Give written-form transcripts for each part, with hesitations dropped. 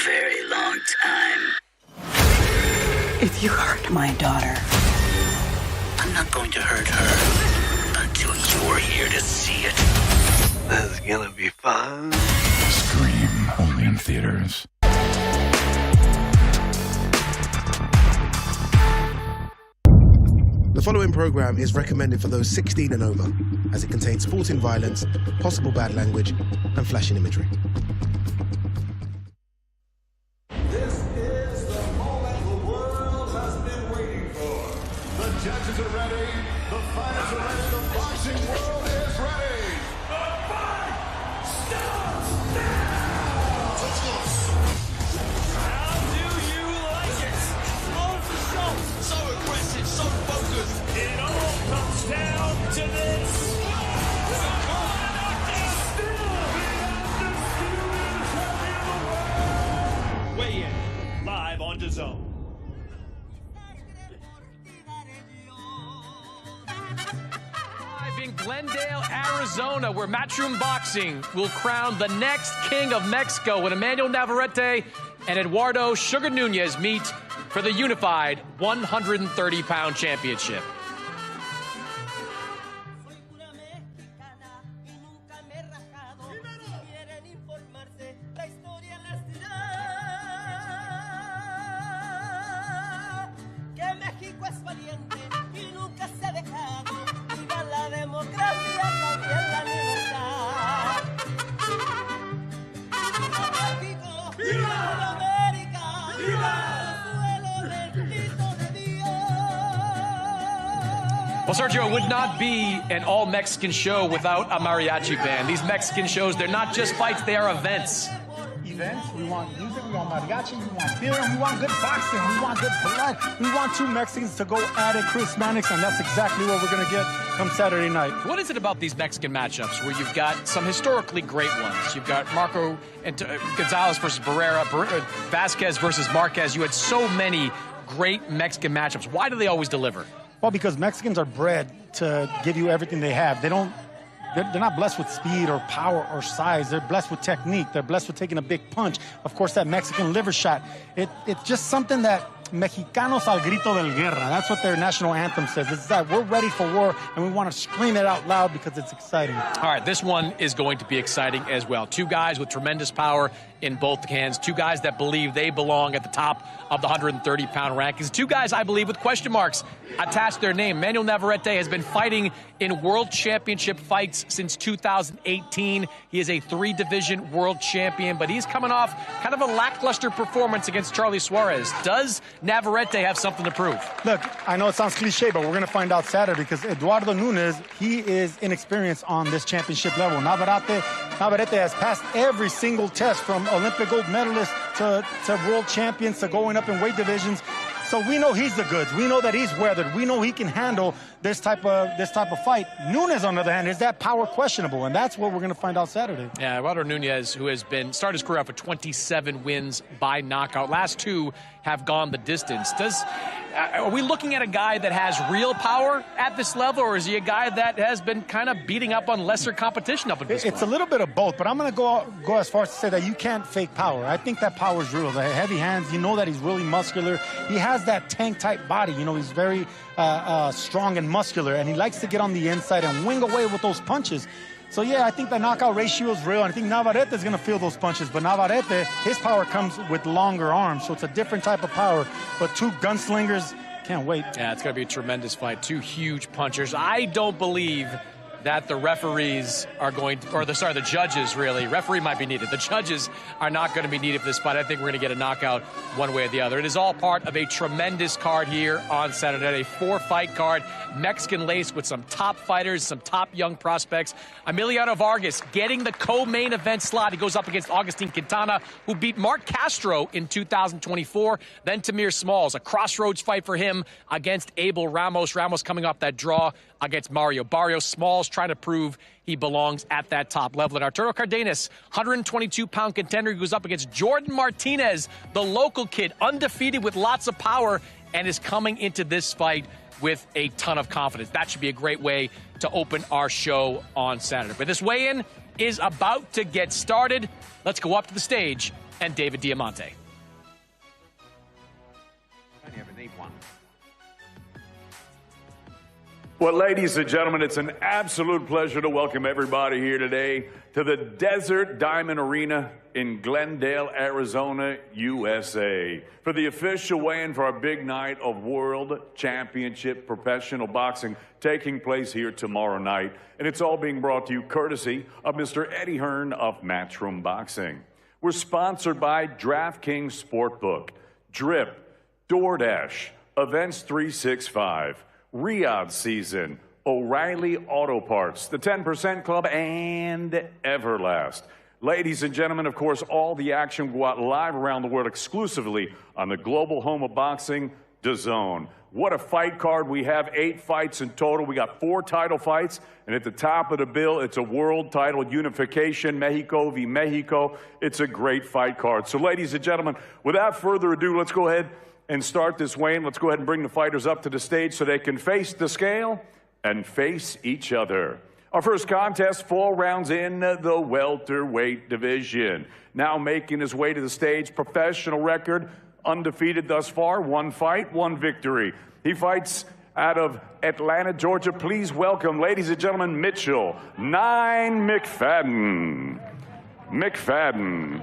very long time. If you hurt my daughter, I'm not going to hurt her until you're here to see it. This is gonna be fun. Scream, only in theaters. The following program is recommended for those 16 and over, as it contains sporting violence, possible bad language, and flashing imagery. This is the moment the world has been waiting for. The judges are ready, the fighters are ready, the boxing world is ready. The fight starts now! Let's go. How do you like it? Off the shot, so aggressive, so focused. It all comes down to this. Weigh in, live on DAZN. Live in Glendale, Arizona, where Matchroom Boxing will crown the next king of Mexico when Emanuel Navarrete and Eduardo Sugar Nunez meet for the unified 130-pound championship. Well, Sergio, it would not be an all-Mexican show without a mariachi band. These Mexican shows, they're not just fights, they are events. Events, we want music, we want mariachi, we want beer, and we want good boxing, we want good blood. We want two Mexicans to go at it, Chris Mannix, and that's exactly what we're going to get come Saturday night. What is it about these Mexican matchups where you've got some historically great ones? You've got Marco and Gonzalez versus Barrera, Vasquez versus Marquez. You had so many great Mexican matchups. Why do they always deliver? Well, because Mexicans are bred to give you everything they have. They're not blessed with speed or power or size. They're blessed with technique. They're blessed with taking a big punch. Of course, that Mexican liver shot. It's just something that Mexicanos al grito del guerra. That's what their national anthem says. It's that we're ready for war, and we want to scream it out loud because it's exciting. All right, this one is going to be exciting as well. Two guys with tremendous power in both hands. Two guys that believe they belong at the top of the 130-pound rankings. Two guys, I believe, with question marks attached to their name. Emanuel Navarrete has been fighting in world championship fights since 2018. He is a three-division world champion, but he's coming off kind of a lackluster performance against Charlie Suarez. Does Navarrete have something to prove? Look, I know it sounds cliche, but we're going to find out Saturday because Eduardo Nunez, he is inexperienced on this championship level. Navarrete has passed every single test from Olympic gold medalist to world champions to going up in weight divisions. So we know he's the goods. We know that he's weathered. We know he can handle this type of fight. Nunez, on the other hand, is that power questionable, and that's what we're going to find out Saturday. Yeah, Eduardo Nunez, who has started his career off with 27 wins by knockout. Last two have gone the distance. Are we looking at a guy that has real power at this level, or is he a guy that has been kind of beating up on lesser competition up at this point? It's a little bit of both, but I'm going to go as far as to say that you can't fake power. I think that power is real. The heavy hands, you know that he's really muscular. He has that tank-type body. You know, he's very strong and muscular, and he likes to get on the inside and wing away with those punches. So, yeah, I think the knockout ratio is real, and I think Navarrete is going to feel those punches. But Navarrete, his power comes with longer arms, so it's a different type of power. But two gunslingers, can't wait. Yeah, it's going to be a tremendous fight. Two huge punchers. I don't believe that the referees are going to, or the judges really, referee might be needed. The judges are not going to be needed for this fight. I think we're going to get a knockout one way or the other. It is all part of a tremendous card here on Saturday, a 4-fight card, Mexican lace with some top fighters, some top young prospects. Emiliano Vargas getting the co-main event slot. He goes up against Agustin Quintana, who beat Mark Castro in 2024. Then Tamir Smalls, a crossroads fight for him against Abel Ramos. Ramos coming off that draw against Mario Barrios. Smalls trying to prove he belongs at that top level. And Arturo Cardenas, 122-pound contender, who goes up against Jordan Martinez, the local kid, undefeated with lots of power, and is coming into this fight with a ton of confidence. That should be a great way to open our show on Saturday. But this weigh-in, is about to get started. Let's go up to the stage and David Diamante. Well, ladies and gentlemen, it's an absolute pleasure to welcome everybody here today to the Desert Diamond Arena in Glendale, Arizona, USA, for the official weigh-in for our big night of World Championship Professional Boxing taking place here tomorrow night. And it's all being brought to you courtesy of Mr. Eddie Hearn of Matchroom Boxing. We're sponsored by DraftKings Sportbook, Drip, DoorDash, Events 365, Riyadh Season, O'Reilly Auto Parts, the 10% Club, and Everlast. Ladies and gentlemen, of course, all the action will go out live around the world exclusively on the global home of boxing, DAZN. What a fight card. We have 8 fights in total. We got 4 title fights, and at the top of the bill, it's a world title unification, Mexico v. Mexico. It's a great fight card. So, ladies and gentlemen, without further ado, let's go ahead and start this weigh-in. Let's go ahead and bring the fighters up to the stage so they can face the scale and face each other. Our first contest, 4 rounds in the welterweight division. Now making his way to the stage, professional record, undefeated thus far, 1 fight, 1 victory. He fights out of Atlanta, Georgia. Please welcome, ladies and gentlemen, Mitchell 9 McFadden. McFadden.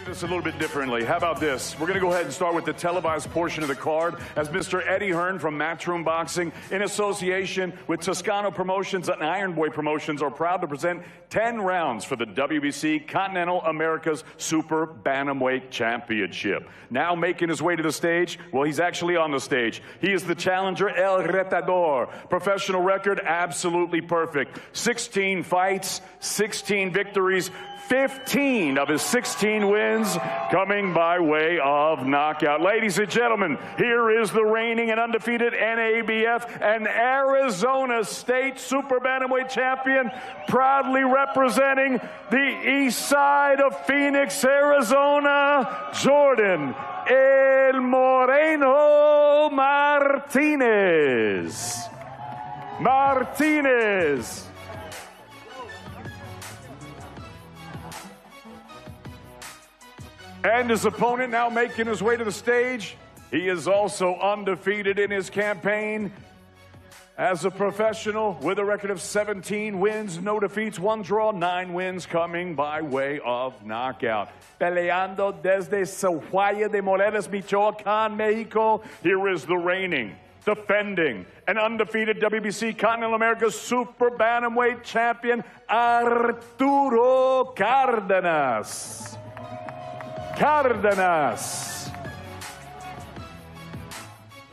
This a little bit differently. How about this? We're going to go ahead and start with the televised portion of the card as Mr. Eddie Hearn from Matchroom Boxing, in association with Toscano Promotions and Iron Boy Promotions, are proud to present 10 rounds for the WBC Continental America's Super Bantamweight Championship. Now making his way to the stage, well, he's actually on the stage. He is the challenger, El Retador. Professional record, absolutely perfect. 16 fights, 16 victories, 15 of his 16 wins coming by way of knockout. Ladies and gentlemen, here is the reigning and undefeated NABF and Arizona State Super Bantamweight Champion, proudly representing the east side of Phoenix, Arizona, Jordan El Moreno Martinez. Martinez. And his opponent now making his way to the stage. He is also undefeated in his campaign as a professional with a record of 17 wins, no defeats, 1 draw, 9 wins coming by way of knockout. Peleando desde Zaguayo de Morelos, Michoacán, Mexico. Here is the reigning, defending, and undefeated WBC Continental America's Super Bantamweight Champion, Arturo Cardenas. Cardenas.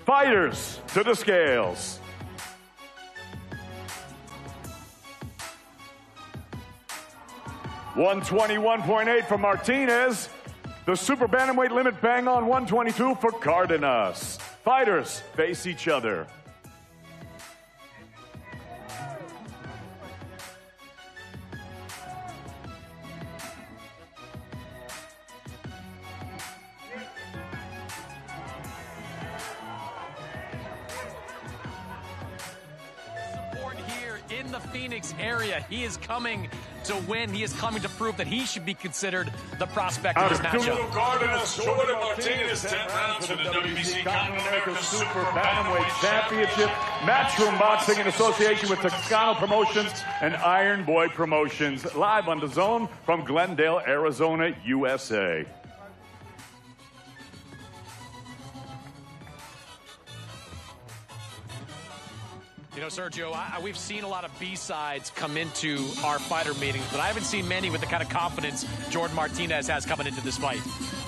Fighters to the scales. $121.8 for Martinez. The Super Bantamweight limit bang on 122 for Cardenas. Fighters face each other. the Phoenix area. He is coming to win. He is coming to prove that he should be considered the prospect of this matchup. Cardinals, Jordan Martinez, 10 rounds for the WBC Continental America Super Bantamweight Championship. Matchroom Boxing in association with Toscano Promotions and Iron Boy Promotions. Live on DAZN from Glendale, Arizona, USA. You know, Sergio, we've seen a lot of B-sides come into our fighter meetings, but I haven't seen many with the kind of confidence Jordan Martinez has coming into this fight.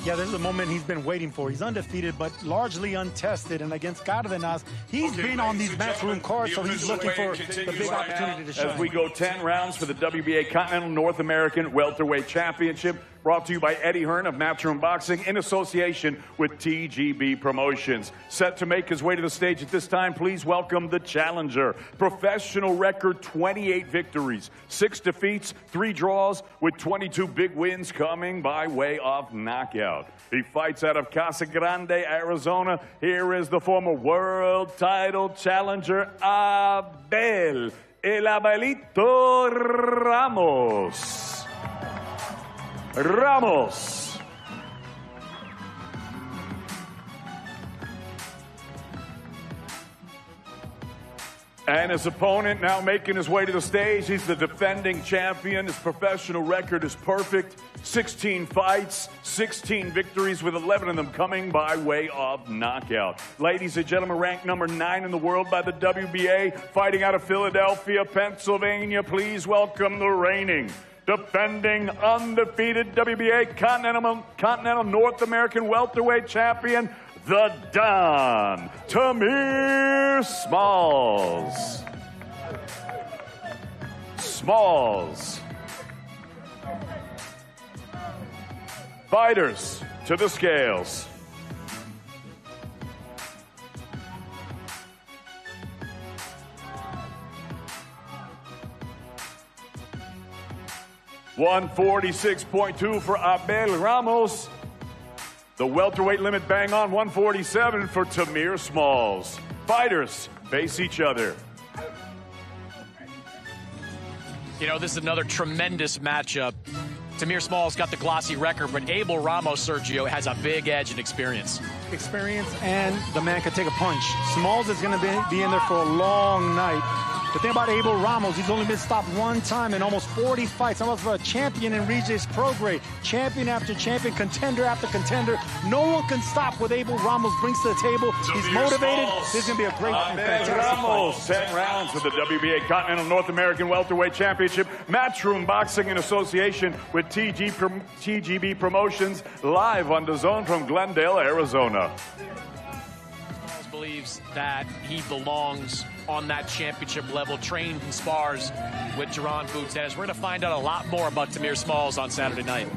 Yeah, this is a moment he's been waiting for. He's undefeated, but largely untested. And against Cardenas, he's been on these matchroom cards, so he's looking for the big opportunity to shine. As we go 10 rounds for the WBA Continental North American Welterweight Championship, brought to you by Eddie Hearn of Matchroom Boxing in association with TGB Promotions. Set to make his way to the stage at this time, please welcome the challenger. Professional record, 28 victories, 6 defeats, 3 draws, with 22 big wins coming by way of knockout. He fights out of Casa Grande, Arizona. Here is the former world title challenger, Abel El Abelito Ramos. Ramos. And his opponent now making his way to the stage. He's the defending champion. His professional record is perfect. 16 fights, 16 victories, with 11 of them coming by way of knockout. Ladies and gentlemen, ranked number 9 in the world by the WBA, fighting out of Philadelphia, Pennsylvania. Please welcome the reigning, defending, undefeated WBA Continental North American Welterweight Champion, the Don, Tamir Smalls. Smalls. Fighters to the scales. $146.2 for Abel Ramos. The welterweight limit bang on, 147 for Tamir Smalls. Fighters face each other. You know, this is another tremendous matchup. Tamir Smalls got the glossy record, but Abel Ramos, Sergio, has a big edge in experience. Experience, and the man can take a punch. Smalls is going to be in there for a long night. The thing about Abel Ramos, he's only been stopped one time in almost 40 fights. Almost for a champion in Regis Pro Grade. Champion after champion, contender after contender. No one can stop what Abel Ramos brings to the table. He's motivated. This is going to be a great and fantastic Ramos, fight. 10 rounds for the WBA Continental North American Welterweight Championship. Matchroom Boxing in association with TGB Promotions, live on DAZN from Glendale, Arizona. Smalls believes that he belongs on that championship level, trained and spars with Jaron Boots. We're going to find out a lot more about Tamir Smalls on Saturday night.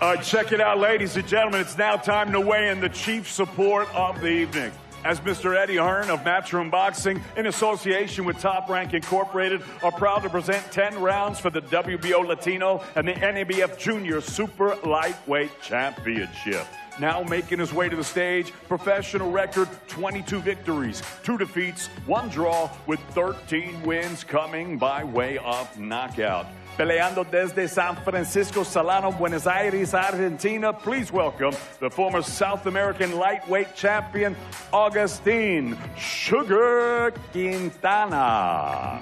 All right, check it out, ladies and gentlemen. It's now time to weigh in the chief support of the evening. As Mr. Eddie Hearn of Matchroom Boxing, in association with Top Rank Incorporated, are proud to present 10 rounds for the WBO Latino and the NABF Junior Super Lightweight Championship. Now making his way to the stage, professional record, 22 victories, 2 defeats, 1 draw, with 13 wins coming by way of knockout. Peleando desde San Francisco Solano, Buenos Aires, Argentina, please welcome the former South American lightweight champion, Agustin Sugar Quintana.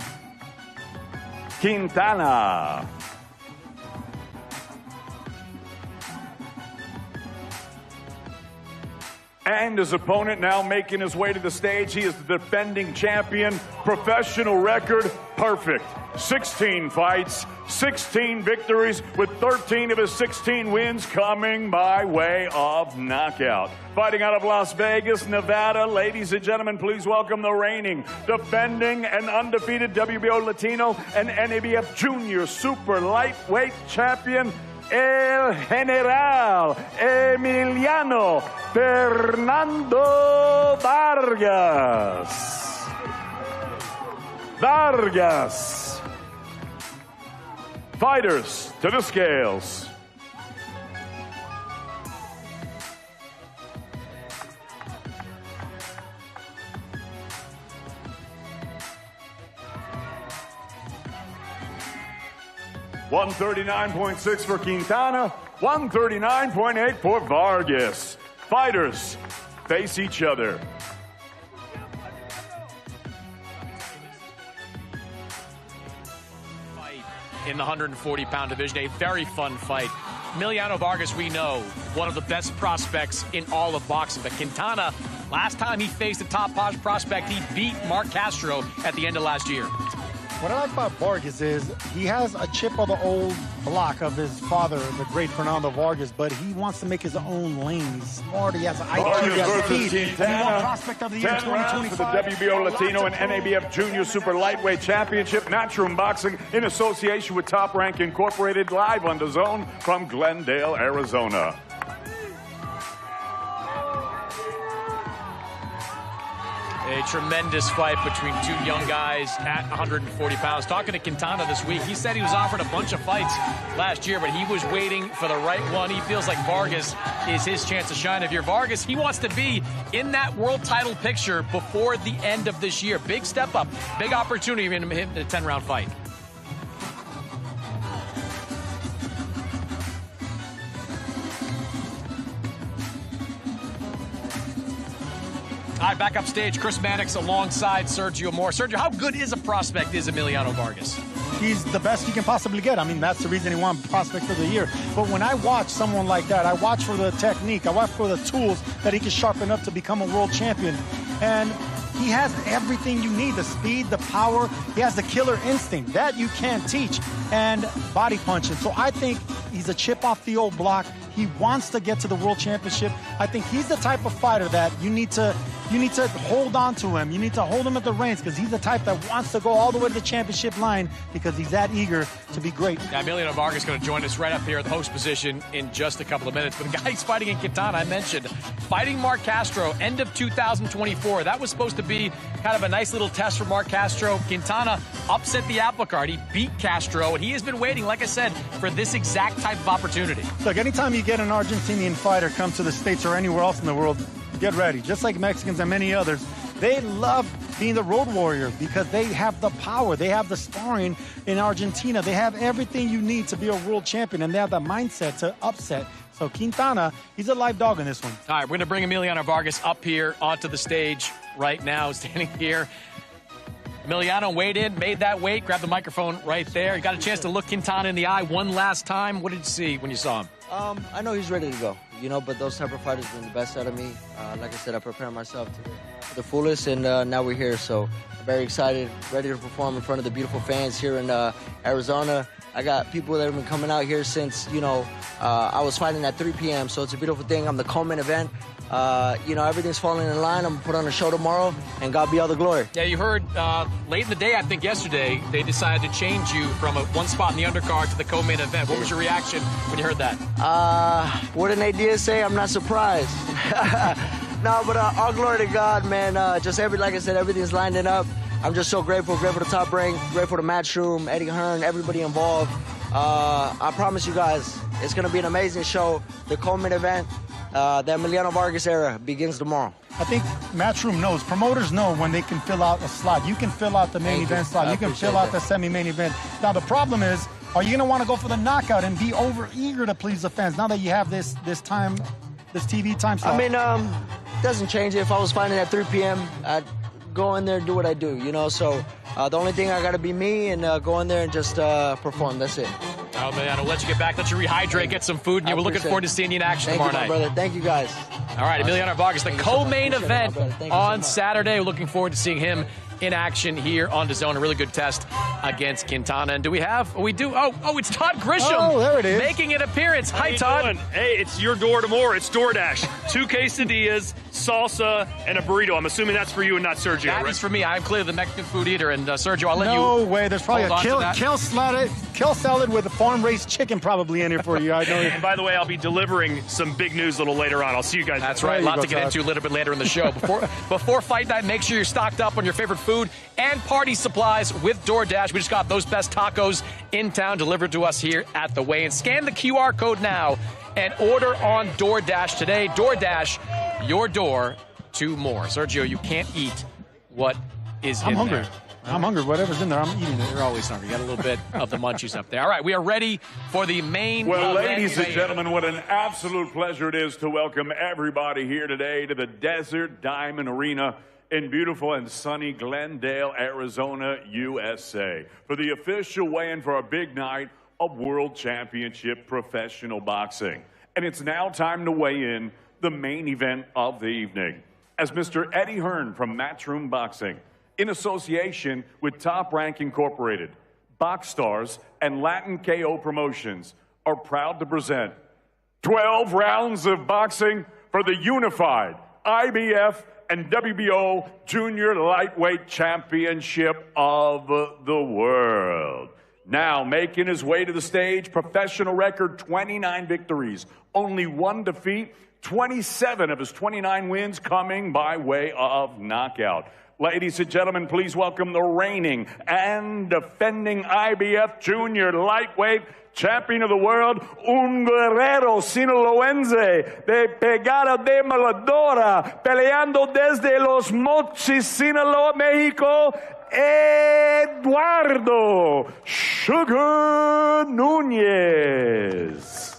Quintana. And his opponent now making his way to the stage. He is the defending champion. Professional record, perfect. 16 fights, 16 victories, with 13 of his 16 wins coming by way of knockout. Fighting out of Las Vegas, Nevada, ladies and gentlemen, please welcome the reigning, defending, and undefeated WBO Latino and NABF Junior Super Lightweight Champion, El General Emiliano Fernando Vargas. Fighters to the scales. 139.6 for Quintana, 139.8 for Vargas. Fighters face each other. In the 140-pound division, a very fun fight. Emiliano Vargas, we know, one of the best prospects in all of boxing. But Quintana, last time he faced a top prospect, he beat Mark Castro at the end of last year. What I like about Vargas is he has a chip of the old block of his father, the great Fernando Vargas, but he wants to make his own lane. He's smart, he has an IQ, he has speed. He won Prospect of the Year 2025. For the WBO Latino and NABF Junior Super Lightweight Championship, Matchroom Boxing in association with Top Rank Incorporated, live on DAZN from Glendale, Arizona. A tremendous fight between two young guys at 140 pounds. Talking to Quintana this week, he said he was offered a bunch of fights last year, but he was waiting for the right one. He feels like Vargas is his chance to shine. If you're Vargas, he wants to be in that world title picture before the end of this year. Big step up, big opportunity in a 10-round fight. All right, back up stage, Chris Mannix alongside Sergio Moore. Sergio, how good is a prospect is Emiliano Vargas? He's the best you can possibly get. I mean, that's the reason he won Prospect of the Year. But when I watch someone like that, I watch for the technique, I watch for the tools that he can sharpen up to become a world champion. And he has everything you need, the speed, the power. He has the killer instinct. That you can't teach. And body punching. So I think he's a chip off the old block. He wants to get to the world championship. I think he's the type of fighter that you need to hold on to him. You need to hold him at the reins because he's the type that wants to go all the way to the championship line because he's that eager to be great. Now, Emiliano Vargas is going to join us right up here at the host position in just a couple of minutes. But the guy he's fighting in Quintana, I mentioned, fighting Mark Castro, end of 2024. That was supposed to be kind of a nice little test for Mark Castro. Quintana upset the apple cart. He beat Castro, and he has been waiting, like I said, for this exact type of opportunity. Look, anytime you get an Argentinian fighter come to the States or anywhere else in the world, get ready. Just like Mexicans and many others, they love being the road warrior because they have the power. They have the sparring in Argentina. They have everything you need to be a world champion, and they have the mindset to upset. So Quintana, he's a live dog in this one. All right, we're going to bring Emiliano Vargas up here onto the stage right now, standing here. Emiliano weighed in, made that weight, grabbed the microphone right there. You got a chance to look Quintana in the eye one last time. What did you see when you saw him? I know he's ready to go, but those type of fighters bring the best out of me. Like I said, I prepared myself to the fullest, and now we're here. So I'm very excited, ready to perform in front of the beautiful fans here in Arizona. I got people that have been coming out here since, I was fighting at 3 p.m., so it's a beautiful thing. I'm the co-main event. Everything's falling in line. I'm going to put on a show tomorrow, and God be all the glory. Yeah, you heard late in the day, I think yesterday, they decided to change you from one spot in the undercard to the co-main event. What was your reaction when you heard that? What did Nadia say? I'm not surprised. No, but all glory to God, man. Like I said, everything's lining up. I'm just so grateful to Top Rank, grateful to Matchroom, Eddie Hearn, everybody involved. I promise you guys, it's going to be an amazing show. The co-main event, the Emiliano Vargas era begins tomorrow. I think Matchroom knows, promoters know when they can fill out a slot. You can fill out the main event slot. You can fill out the semi-main event. Now, the problem is, are you going to want to go for the knockout and be over-eager to please the fans now that you have this TV time slot? I mean, it doesn't change it. If I was fighting at 3 p.m., I'd go in there and do what I do, So the only thing I got to be me and go in there and just perform. That's it. Oh, man, I'll let you get back, let you rehydrate, get some food, and we're looking forward to seeing you in action tomorrow night. Thank you, my brother. Thank you, guys. All right, Emiliano Vargas, the co-main event on Saturday. We're looking forward to seeing him in action here on DAZN. A really good test against Quintana. And do we have? We do. Oh, it's Todd Grisham. Oh, there it is. Making an appearance. Hi, Todd. Doing? Hey, it's your door to more. It's DoorDash. 2 quesadillas, salsa, and a burrito. I'm assuming that's for you and not Sergio, That right? is for me. I'm clearly the Mexican food eater. And Sergio, I'll let you. No way. There's probably a kale salad with a farm-raised chicken probably in here for you. I know. And by the way, I'll be delivering some big news a little later on. I'll see you guys. That's right. A lot to get into a little bit later in the show. Before fight night, make sure you're stocked up on your favorite food and party supplies with DoorDash. We just got those best tacos in town delivered to us here at the weigh-in. Scan the QR code now and order on DoorDash today. DoorDash, your door to more. Sergio, you can't eat what is in hungry. there. I'm hungry. Whatever's in there, I'm eating it. You're always hungry. You got a little bit of the munchies up there. All right, we are ready for the main Well, event. ladies and gentlemen, what an absolute pleasure it is to welcome everybody here today to the Desert Diamond Arena in beautiful and sunny Glendale, Arizona, USA, for the official weigh-in for a big night of World Championship Professional Boxing. And it's now time to weigh in the main event of the evening, as Mr. Eddie Hearn from Matchroom Boxing, in association with Top Rank Incorporated, Box Stars, and Latin KO Promotions, are proud to present 12 rounds of boxing for the unified IBF and WBO Junior Lightweight Championship of the world. Now making his way to the stage, professional record 29 victories, only 1 defeat, 27 of his 29 wins coming by way of knockout. Ladies and gentlemen, please welcome the reigning and defending IBF Junior Lightweight Champion of the world, un guerrero sinaloense de pegada de Maladora, peleando desde Los Mochis, Sinaloa, México, Eduardo Sugar Nunez.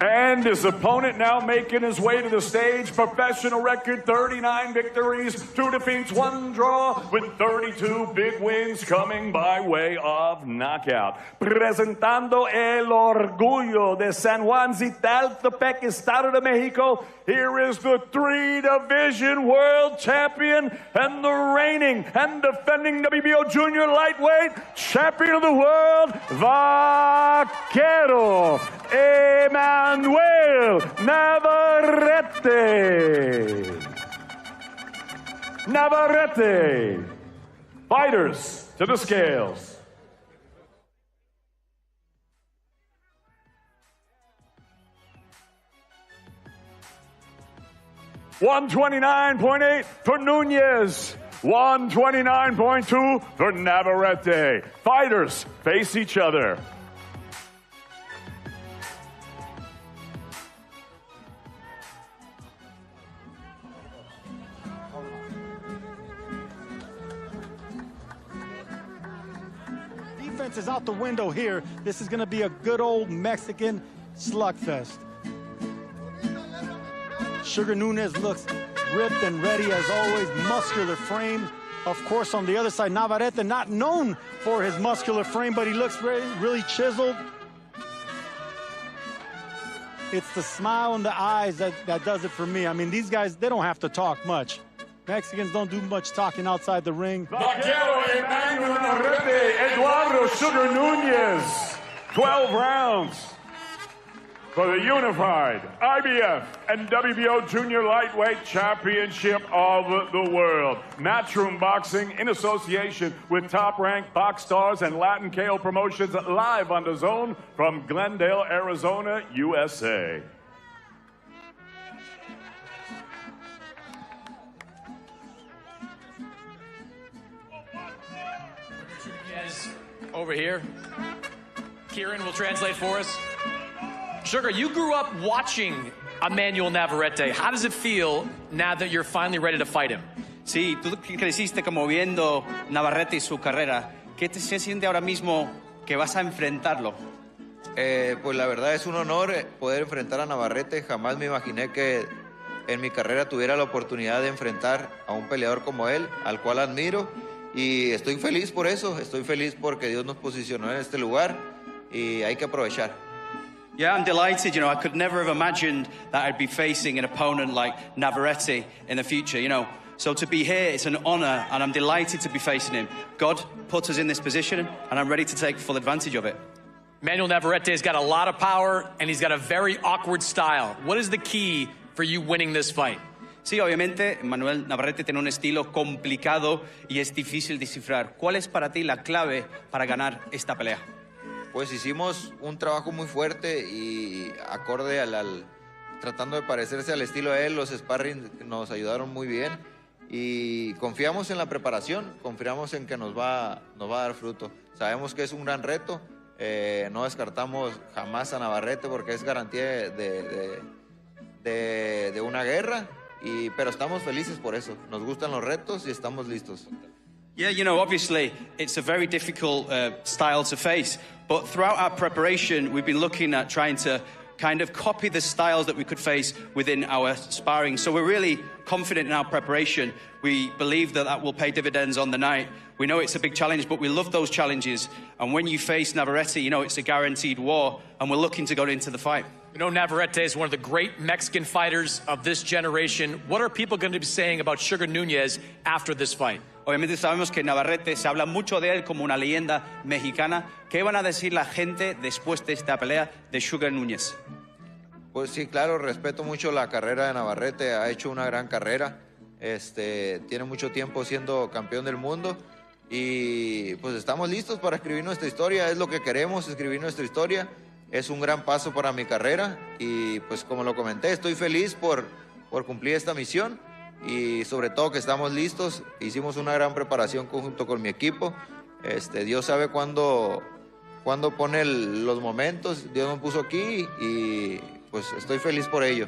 And his opponent now making his way to the stage, professional record 39 victories, 2 defeats, 1 draw, with 32 big wins coming by way of knockout. Presentando el orgullo de San Juan Zitaltepec, Estado de Mexico, here is the 3-division world champion and the reigning and defending WBO Junior Lightweight Champion of the world, Vaquero Emanuel Navarrete. Fighters to the scales. $129.8 for Nunez. 129.2 for Navarrete. Fighters face each other. Defense is out the window here. This is going to be a good old Mexican slugfest. Sugar Nunez looks ripped and ready as always, muscular frame. Of course, on the other side, Navarrete, not known for his muscular frame, but he looks really chiseled. It's the smile in the eyes that does it for me. I mean, these guys, they don't have to talk much. Mexicans don't do much talking outside the ring. Vaquero Emanuel Navarrete, Eduardo Sugar Nunez. 12 rounds for the unified IBF and WBO Junior Lightweight Championship of the world. Matchroom Boxing in association with Top Rank, Box Stars, and Latin KO Promotions, live on DAZN from Glendale, Arizona, USA. Over here. Kieran will translate for us. Sugar, you grew up watching Emanuel Navarrete. How does it feel now that you're finally ready to fight him? Sí, tú creciste como viendo Navarrete y su carrera. ¿Qué se siente ahora mismo que vas a enfrentarlo? Pues la verdad es un honor poder enfrentar a Navarrete. Jamás me imaginé que en mi carrera tuviera la oportunidad de enfrentar a un peleador como él, al cual admiro. Y estoy feliz por eso. Estoy feliz porque Dios nos posicionó en este lugar y hay que aprovechar. Yeah, I'm delighted. You know, I could never have imagined that I'd be facing an opponent like Navarrete in the future, you know. So to be here, it's an honor, and I'm delighted to be facing him. God put us in this position, and I'm ready to take full advantage of it. Emanuel Navarrete's got a lot of power, and he's got a very awkward style. What is the key for you winning this fight? Sí, obviamente, Emanuel Navarrete tiene un estilo complicado y es difícil descifrar. ¿Cuál es para ti la clave para ganar esta pelea? Pues hicimos un trabajo muy fuerte y acorde tratando de parecerse al estilo de él, los sparring nos ayudaron muy bien y confiamos en la preparación, confiamos en que nos va a dar fruto. Sabemos que es un gran reto, no descartamos jamás a Navarrete porque es garantía de de una guerra, pero estamos felices por eso. Nos gustan los retos y estamos listos. Yeah, you know, obviously it's a very difficult style to face, but throughout our preparation, we've been looking at trying to kind of copy the styles that we could face within our sparring. So we're really confident in our preparation. We believe that that will pay dividends on the night. We know it's a big challenge, but we love those challenges. And when you face Navarrete, you know it's a guaranteed war, and we're looking to go into the fight. You know, Navarrete is one of the great Mexican fighters of this generation. What are people going to be saying about Sugar Nunez after this fight? Obviamente sabemos que Navarrete, se habla mucho de él como una leyenda mexicana. ¿Qué van a decir la gente después de esta pelea de Sugar Nunez? Pues sí, claro, respeto mucho la carrera de Navarrete, ha hecho una gran carrera, tiene mucho tiempo siendo campeón del mundo y pues estamos listos para escribir nuestra historia, es lo que queremos, escribir nuestra historia, es un gran paso para mi carrera y pues como lo comenté, estoy feliz por cumplir esta misión y sobre todo que estamos listos, hicimos una gran preparación junto con mi equipo, Dios sabe cuándo pone los momentos, Dios me puso aquí y pues estoy feliz por ello.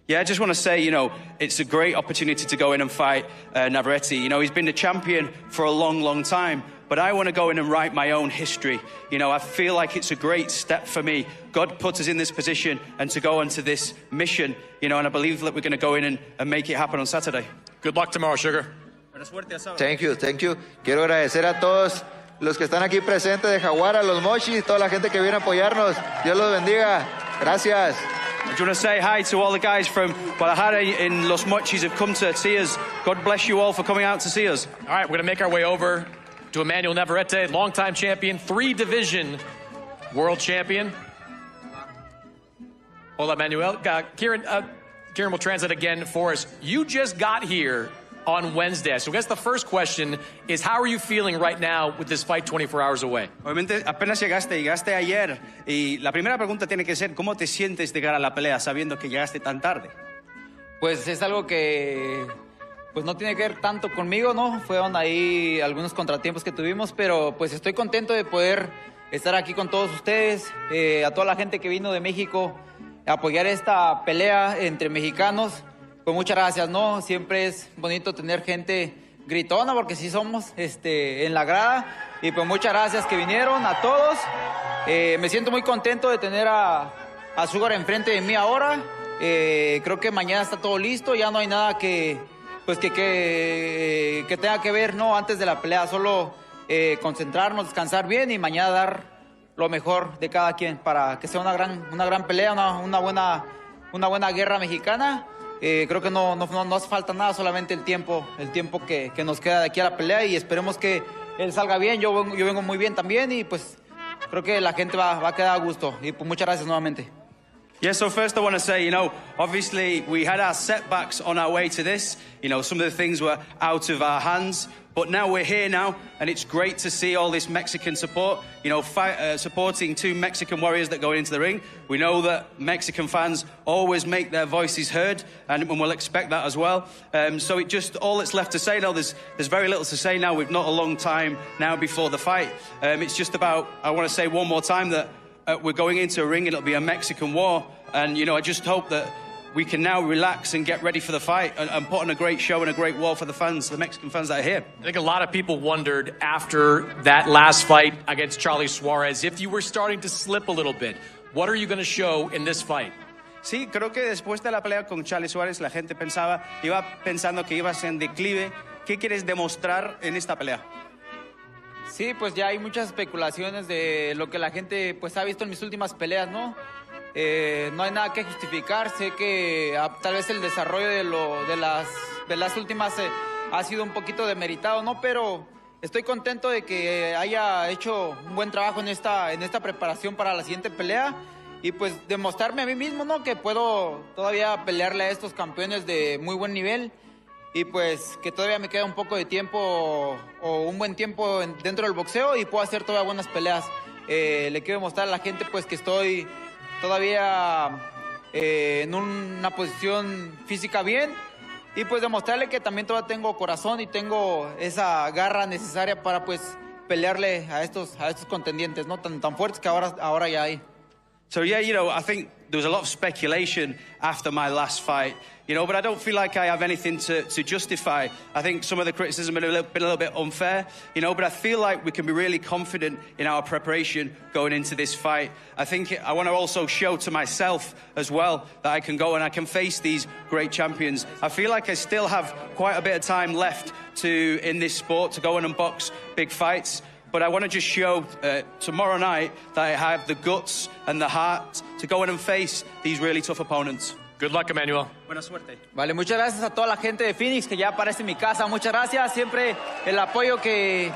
Yeah, I just want to say, you know, it's a great opportunity to go in and fight Navarrete. You know, he's been the champion for a long, long time, but I want to go in and write my own history. You know, I feel like it's a great step for me. God put us in this position and to go into this mission, you know, and I believe that we're going to go in and make it happen on Saturday. Good luck tomorrow, Sugar. Thank you. Quiero agradecer a todos los que están aquí presentes de Jaguar, a los Mochis, toda la gente que viene a apoyarnos. Dios los bendiga. Gracias. I just want to say hi to all the guys from Guadalajara in Los Mochis who've come to see us. God bless you all for coming out to see us. All right, we're going to make our way over to Emanuel Navarrete, longtime champion, 3-division world champion. Hola, Emanuel. Kieran will translate again for us. You just got here on Wednesday. So I guess the first question is, how are you feeling right now with this fight 24 hours away? Obviamente apenas llegaste ayer y la primera pregunta tiene que ser ¿cómo te sientes de cara a la pelea sabiendo que llegaste tan tarde? Pues es algo que pues no tiene que ver tanto conmigo, ¿no? Fueron ahí algunos contratiempos que tuvimos, pero pues estoy contento de poder estar aquí con todos ustedes, a toda la gente que vino de México a apoyar esta pelea entre mexicanos. Pues muchas gracias, ¿no? Siempre es bonito tener gente gritona, porque sí somos en la grada. Y pues muchas gracias que vinieron a todos. Me siento muy contento de tener a Sugar enfrente de mí ahora. Creo que mañana está todo listo, ya no hay nada que tenga que ver, ¿no? Antes de la pelea, solo concentrarnos, descansar bien y mañana dar lo mejor de cada quien para que sea una gran pelea, una buena guerra mexicana. Creo que no hace falta nada, solamente el tiempo que nos queda de aquí a la pelea y esperemos que él salga bien. Yo vengo muy bien también y pues creo que la gente va a quedar a gusto. Y pues muchas gracias nuevamente. Yeah, so first I want to say, you know, obviously we had our setbacks on our way to this. You know, some of the things were out of our hands. But now we're here now, and it's great to see all this Mexican support, you know, supporting two Mexican warriors that go into the ring. We know that Mexican fans always make their voices heard, and we'll expect that as well. So it just, all that's left to say now, there's very little to say now. We've not a long time now before the fight. It's just about, I want to say one more time that we're going into a ring, and it'll be a Mexican war. And, you know, I just hope that we can now relax and get ready for the fight and put on a great show and a great war for the fans, the Mexican fans that are here. I think a lot of people wondered after that last fight against Charlie Suarez if you were starting to slip a little bit. What are you going to show in this fight? Sí, creo que después de la pelea con Charlie Suarez la gente iba pensando que ibas en declive. ¿Qué quieres demostrar en esta pelea? Sí, pues ya hay muchas especulaciones de lo que la gente pues ha visto en mis últimas peleas, ¿no? No hay nada que justificar. Sé que tal vez el desarrollo de las últimas ha sido un poquito demeritado, ¿no? Pero estoy contento de que haya hecho un buen trabajo en esta preparación para la siguiente pelea y pues demostrarme a mí mismo, ¿no? Que puedo todavía pelearle a estos campeones de muy buen nivel y pues que todavía me queda un poco de tiempo o un buen tiempo dentro del boxeo y puedo hacer todavía buenas peleas. Le quiero mostrar a la gente pues que estoy todavía en una posición física bien y pues demostrarle que también todavía tengo corazón y tengo esa garra necesaria para pues pelearle a estos contendientes, ¿no? Tan fuertes que ahora ya hay. So yeah, you know, I think there was a lot of speculation after my last fight, you know, but I don't feel like I have anything to justify. I think some of the criticism has been a little bit unfair, you know, but I feel like we can be really confident in our preparation going into this fight. I think I want to also show to myself as well that I can go and I can face these great champions. I feel like I still have quite a bit of time left in this sport to go and unbox big fights. But I want to just show tomorrow night that I have the guts and the heart to go in and face these really tough opponents. Good luck, Emanuel. Buena suerte. Vale, muchas gracias a toda la gente de Phoenix que ya aparece en mi casa. Muchas gracias, siempre el apoyo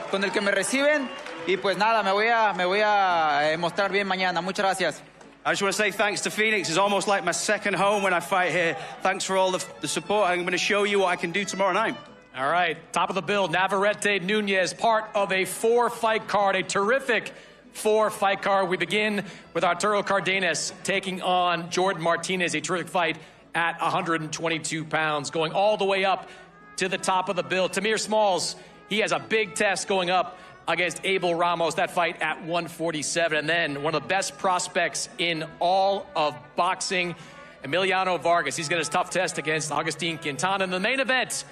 con el que me reciben. Y pues nada, me voy a mostrar bien mañana. Muchas gracias. I just want to say thanks to Phoenix. It's almost like my second home when I fight here. Thanks for all the support. I'm going to show you what I can do tomorrow night. All right, top of the bill, Navarrete, Nunez, part of a 4-fight card, a terrific 4-fight card. We begin with Arturo Cardenas taking on Jordan Martinez, a terrific fight at 122 pounds, going all the way up to the top of the bill. Tamir Smalls, he has a big test going up against Abel Ramos, that fight at 147. And then one of the best prospects in all of boxing, Emiliano Vargas. He's got his tough test against Agustin Quintana. In the main event,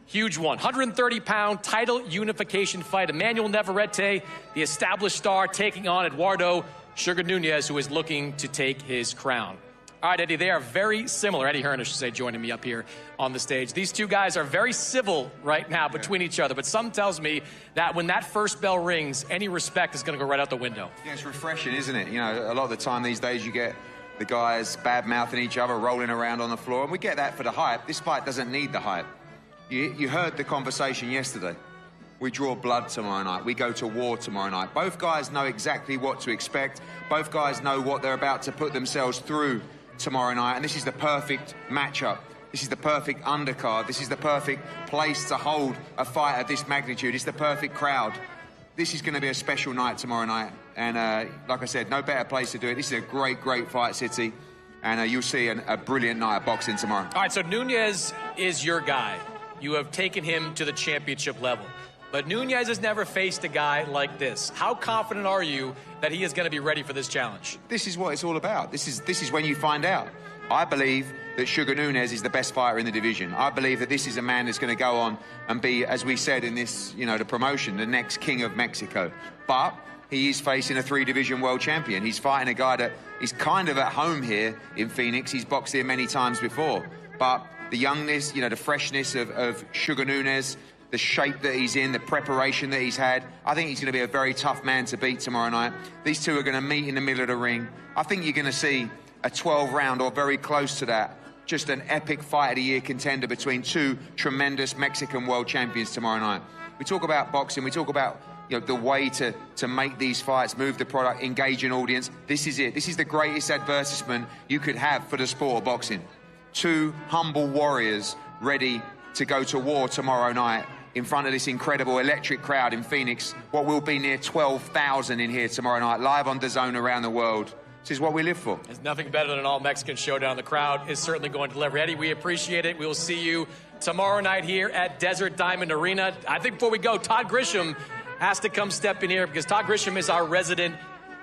huge one, 130-pound title unification fight. Emanuel Navarrete, the established star, taking on Eduardo Sugar Nunez, who is looking to take his crown. All right, Eddie, they are very similar. Eddie Hearn, I should say, joining me up here on the stage. These two guys are very civil right now between each other, but something tells me that when that first bell rings, any respect is going to go right out the window. Yeah, it's refreshing, isn't it? You know, a lot of the time these days you get the guys bad-mouthing each other, rolling around on the floor, and we get that for the hype. This fight doesn't need the hype. You heard the conversation yesterday. We draw blood tomorrow night. We go to war tomorrow night. Both guys know exactly what to expect. Both guys know what they're about to put themselves through tomorrow night. And this is the perfect matchup. This is the perfect undercard. This is the perfect place to hold a fight of this magnitude. It's the perfect crowd. This is going to be a special night tomorrow night. And like I said, no better place to do it. This is a great, great fight city. And you'll see a brilliant night of boxing tomorrow. All right, so Nunez is your guy. You have taken him to the championship level. But Nunez has never faced a guy like this. How confident are you that he is going to be ready for this challenge? This is what it's all about. This is when you find out. I believe that Sugar Nunez is the best fighter in the division. I believe that this is a man that's going to go on and be, as we said in this, you know, the promotion, the next king of Mexico. But he is facing a 3-division world champion. He's fighting a guy that is kind of at home here in Phoenix. He's boxed here many times before. But the youngness, you know, the freshness of Sugar Nunez, the shape that he's in, the preparation that he's had, I think he's going to be a very tough man to beat tomorrow night. These two are going to meet in the middle of the ring. I think you're going to see a 12-round or very close to that, just an epic fight of the year contender between two tremendous Mexican world champions tomorrow night. We talk about boxing, we talk about, you know, the way to make these fights, move the product, engage an audience. This is it. This is the greatest advertisement you could have for the sport of boxing. Two humble warriors ready to go to war tomorrow night in front of this incredible electric crowd in Phoenix. What will be near 12,000 in here tomorrow night, live on DAZN around the world. This is what we live for. There's nothing better than an all-Mexican showdown. The crowd is certainly going to deliver. Eddie, we appreciate it. We will see you tomorrow night here at Desert Diamond Arena. I think before we go, Todd Grisham has to come step in here because Todd Grisham is our resident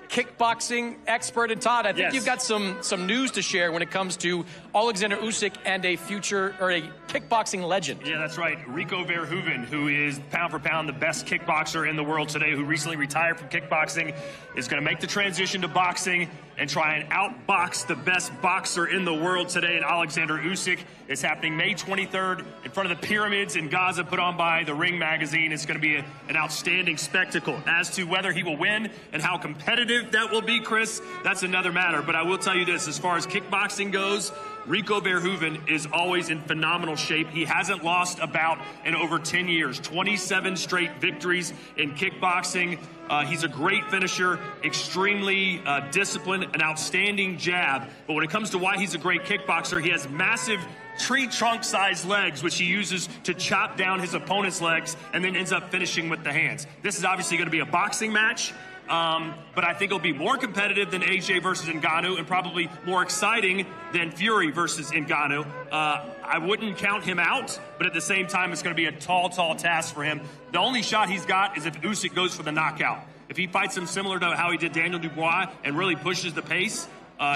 kickboxing expert. And Todd, I think you've got some news to share when it comes to Alexander Usyk and a kickboxing legend. Yeah, that's right. Rico Verhoeven, who is pound for pound the best kickboxer in the world today, who recently retired from kickboxing, is going to make the transition to boxing and try and outbox the best boxer in the world today, and Alexander Usyk. It's happening May 23rd in front of the pyramids in Gaza, put on by The Ring magazine. It's going to be an outstanding spectacle. As to whether he will win and how competitive that will be, Chris, that's another matter. But I will tell you this, as far as kickboxing goes, Rico Verhoeven is always in phenomenal shape. He hasn't lost a bout in over 10 years. 27 straight victories in kickboxing. He's a great finisher, extremely disciplined, an outstanding jab. But when it comes to why he's a great kickboxer, he has massive tree trunk-sized legs, which he uses to chop down his opponent's legs and then ends up finishing with the hands. This is obviously going to be a boxing match. But I think it'll be more competitive than AJ versus Ngannou and probably more exciting than Fury versus Ngannou. I wouldn't count him out, but at the same time, it's going to be a tall, tall task for him. The only shot he's got is if Usyk goes for the knockout. If he fights him similar to how he did Daniel Dubois and really pushes the pace,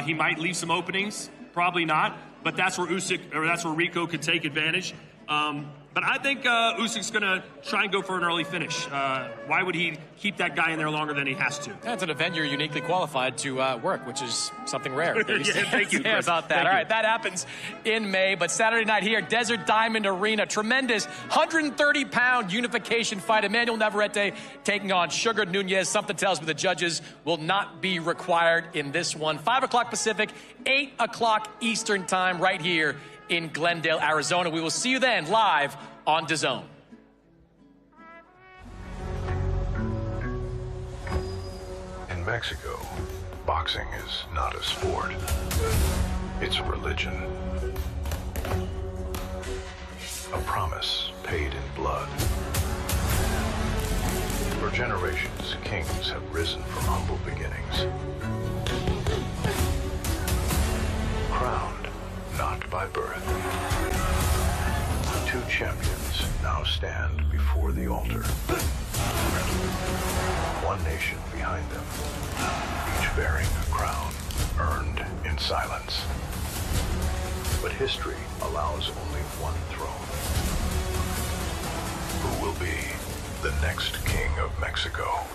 He might leave some openings, probably not, but that's where Rico could take advantage. But I think Usyk's going to try and go for an early finish. Why would he keep that guy in there longer than he has to? That's an event you're uniquely qualified to work, which is something rare. Yeah, thank you, Chris. About that. Thank All you. right, that happens in May, but Saturday night here, Desert Diamond Arena, tremendous 130-pound unification fight. Emanuel Navarrete taking on Sugar Nunez. Something tells me the judges will not be required in this one. 5 o'clock Pacific, 8 o'clock Eastern time, right here in Glendale, Arizona. We will see you then live on DAZN. In Mexico, boxing is not a sport. It's a religion. A promise paid in blood. For generations, kings have risen from humble beginnings. Crowned, not by birth. Two champions now stand before the altar. One nation behind them, each bearing a crown earned in silence. But history allows only one throne. Who will be the next king of Mexico?